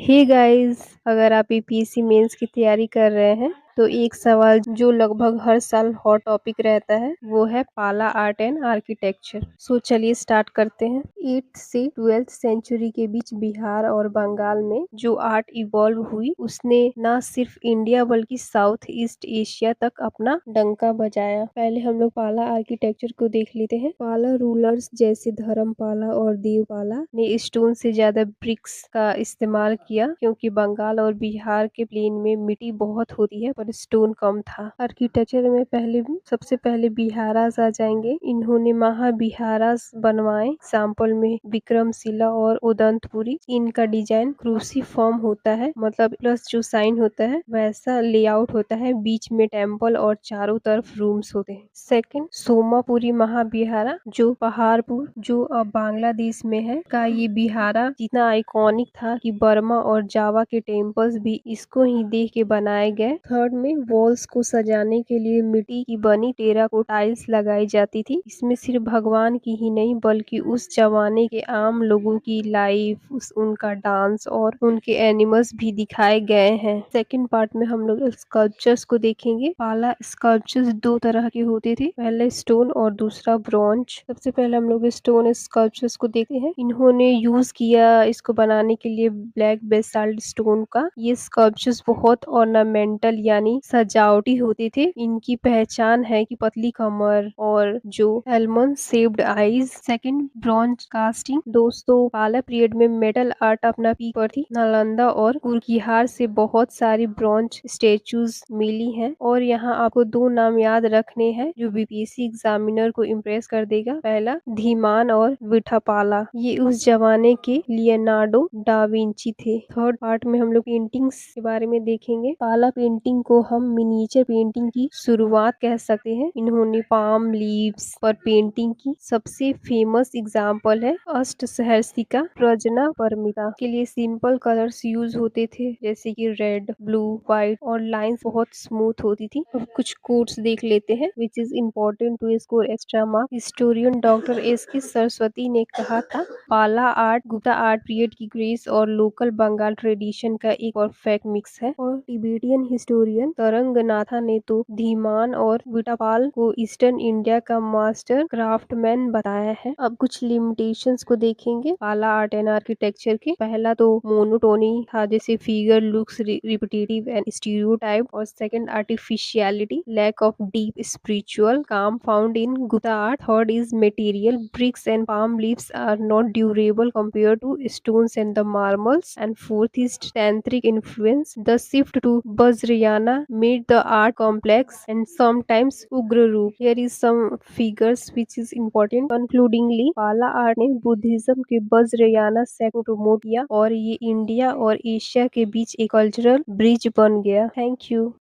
Hey guys, अगर आप UPSC mains की तैयारी कर रहे हैं तो एक सवाल जो लगभग हर साल हॉट टॉपिक रहता है वो है पाला आर्ट एंड आर्किटेक्चर। सो चलिए स्टार्ट करते हैं। 8th से 12th सेंचुरी के बीच बिहार और बंगाल में जो आर्ट इवॉल्व हुई उसने न सिर्फ इंडिया बल्कि साउथ ईस्ट एशिया तक अपना डंका बजाया। पहले हम लोग पाला आर्किटेक्चर को देख लेते हैं। पाला रूलर्स जैसे धर्मपाला और देवपाला ने स्टोन से ज्यादा ब्रिक्स का इस्तेमाल किया क्योंकि बंगाल और बिहार के प्लेन में मिट्टी बहुत होती है पर स्टोन कम था। आर्किटेक्चर में सबसे पहले बिहारास आ जाएंगे। इन्होंने महाबिहारास बनवाए। एग्जाम्पल में विक्रमशिला और उदंतपुरी। इनका डिजाइन क्रूसीफॉर्म होता है, मतलब प्लस जो साइन होता है वैसा लेआउट होता है। बीच में टेम्पल और चारों तरफ रूम्स होते हैं। सेकंड, सोमापुरी महाबिहारा जो पहाड़पुर जो अब बांग्लादेश में है का ये बिहारा जितना आइकॉनिक था कि बर्मा और जावा के टेम्पल्स भी इसको ही देख के बनाए गए। थर्ड में वॉल्स को सजाने के लिए मिट्टी की बनी टेराकोटा टाइल्स लगाई जाती थी। इसमें सिर्फ भगवान की ही नहीं बल्कि उस जमाने के आम लोगों की लाइफ, उनका डांस और उनके एनिमल्स भी दिखाए गए हैं। सेकंड पार्ट में हम लोग स्कल्पचर्स को देखेंगे। पाला स्कल्पचर्स दो तरह के होते थे, पहले स्टोन और दूसरा ब्रॉन्ज। सबसे पहले हम लोग स्टोन स्कल्पचर्स को देखते हैं। इन्होंने यूज किया इसको बनाने के लिए ब्लैक बेसाल्ट स्टोन का। ये स्कल्पचर्स बहुत ऑर्नामेंटल यानी सजावटी होते थे। इनकी पहचान है कि पतली कमर और जो almond shaped eyes. Second, bronze casting. दोस्तों, पाला पीरियड में मेटल आर्ट अपना पीक पर थी। नालंदा और कुरकिहार से बहुत सारी ब्रॉन्ज स्टेचूज मिली हैं और यहाँ आपको दो नाम याद रखने हैं जो बीपीएससी एग्जामिनर को इम्प्रेस कर देगा। पहला धीमान और विठापाला, ये उस जमाने के लियोनार्डो डा विंची थे। थर्ड पार्ट में हम लोग पेंटिंग्स के बारे में देखेंगे। पाला पेंटिंग को हम मिनिएचर पेंटिंग की शुरुआत कह सकते हैं। इन्होंने पाम लीव्स पर पेंटिंग की। सबसे फेमस एग्जाम्पल है अष्ट सहर्षिका प्रजना परमिता। के लिए सिंपल कलर्स यूज होते थे जैसे कि रेड, ब्लू, व्हाइट और लाइंस बहुत स्मूथ होती थी। अब कुछ कोट्स देख लेते हैं which is important to score extra mark. Historian doctor S K Saraswati ने कहा था, Pala art Gupta art period की ग्रेस और लोकल बंगाल ट्रेडिशन का एक परफेक्ट मिक्स है। और टिबेटियन हिस्टोरियन तरंगनाथा ने तो धीमान और विटापाल को ईस्टर्न इंडिया का मास्टर क्राफ्टमैन बताया है। अब कुछ लिमिटेशंस को देखेंगे पाला आर्ट एंड आर्किटेक्चर के। पहला तो मोनोटोनी था, जैसे figure looks repetitive and stereotype. और second, artificiality, lack of deep spiritual calm found in Gupta art. Third is material, bricks and palm leaves are not durable compared to stones and the marbles. And fourth is tantric influence. The shift to Vajrayana made the art complex and sometimes ugra roop. Here is some figures which is important. Concludingly, पाला art ने Buddhism के Vajrayana sect को promote किया और ये India और Asia के बीच एक कल्चरल ब्रिज बन गया। Thank you.